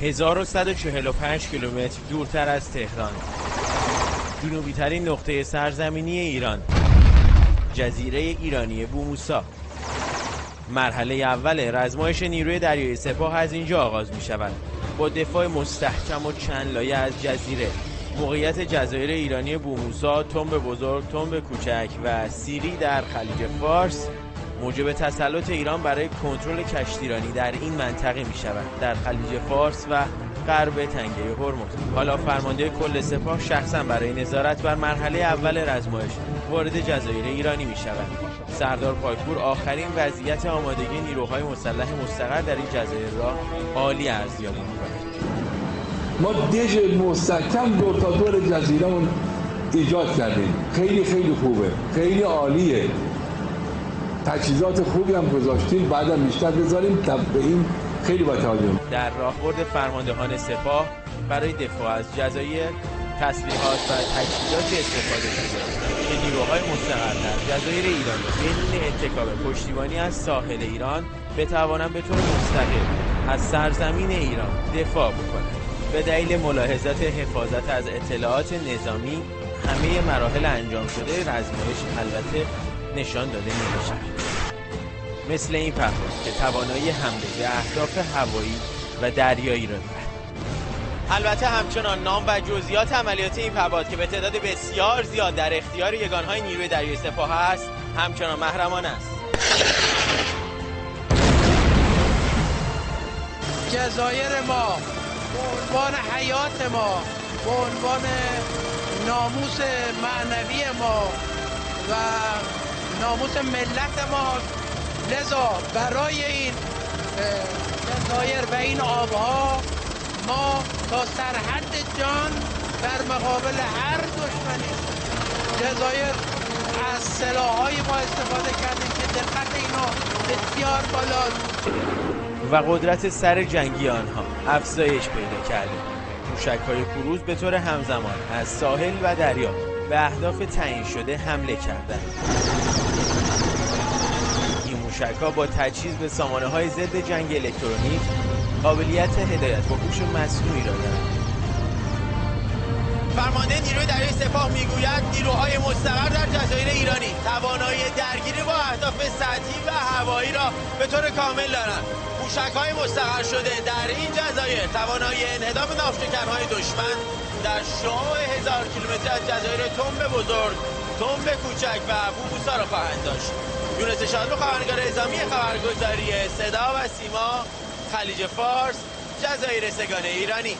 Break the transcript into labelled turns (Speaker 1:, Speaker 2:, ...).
Speaker 1: 1145 کیلومتر دورتر از تهران، جنوبی ترین نقطه سرزمینی ایران، جزیره ایرانی بوموسا. مرحله اول رزمایش نیروی دریایی سپاه از اینجا آغاز می شود، با دفاع مستحکم و چند لایه از جزیره. موقعیت جزایر ایرانی بوموسا، تنب بزرگ، تنب کوچک و سیری در خلیج فارس موجب تسلط ایران برای کنترل کشتیرانی در این منطقه می شود، در خلیج فارس و غرب تنگه هرمز. حالا فرمانده کل سپاه شخصا برای نظارت بر مرحله اول رزمایش وارد جزایر ایرانی می شود. سردار پاکپور آخرین وضعیت آمادگی نیروهای مسلح مستقر در این جزایر را عالی ارزیابی می کند.
Speaker 2: ما دژ مستحکم دور تا دور جزیره‌مون ایجاد کردیم. خیلی خوبه، خیلی عالیه. تجهیزات خوبی هم گذاشتیم، بعدم بیشتر بذاریم. به این خیلی با توجه.
Speaker 1: در راهبرد فرماندهان سپاه برای دفاع از جزایر، تسلیحات و تجهیزات استفاده شده که نیروهای مستقر در جزایر ایران بدون اتکا به پشتیبانی از ساحل ایران بتوانند به طور مستقل از سرزمین ایران دفاع بکنند. به دلیل ملاحظات حفاظت از اطلاعات نظامی، همه مراحل انجام شده رزمایش البته نشان داده نمی‌شود. مثل این پرواز که توانایی حمله به اهداف هوایی و دریایی را دارد. البته همچنان نام و جزئیات عملیات این پرواز که به تعداد بسیار زیاد در اختیار یگانهای نیروی دریایی سپاه است، همچنان محرمانه است.
Speaker 3: جزایر ما به عنوان حیات ما، به عنوان ناموس معنوی ما و ناموس ملت ما، لذا برای این جزایر و این آبها ما تا سرحد جان در مقابل هر دشمنی جزایر از سلاح‌های ما استفاده کردیم که دقت اینا بسیار بالاست
Speaker 1: و قدرت سر جنگی آنها افزایش پیدا کرده. موشک‌های کروز به طور همزمان از ساحل و دریا به اهداف تعیین شده حمله کردند. این موشک‌ها با تجهیز به سامانه‌های ضد جنگ الکترونیک قابلیت هدایت با هوش مصنوعی را دارند. فرمانده نیروی دریایی سپاه میگوید نیروهای مستقر در جزایر ایرانی توانایی درگیری با اهداف سطحی و هوایی را به طور کامل دارند. موشک‌های مستقر شده در این جزایر توانایی انهدام ناوشکن‌های دشمن در شعاع 1000 کیلومتر از جزایر تنب بزرگ، تنب کوچک و بوموسا را خواهند داشت. یونس شادلو، خبرنگار اعزامی خبرگزاری صدا و سیما، خلیج فارس، جزایر سگانه ایرانی.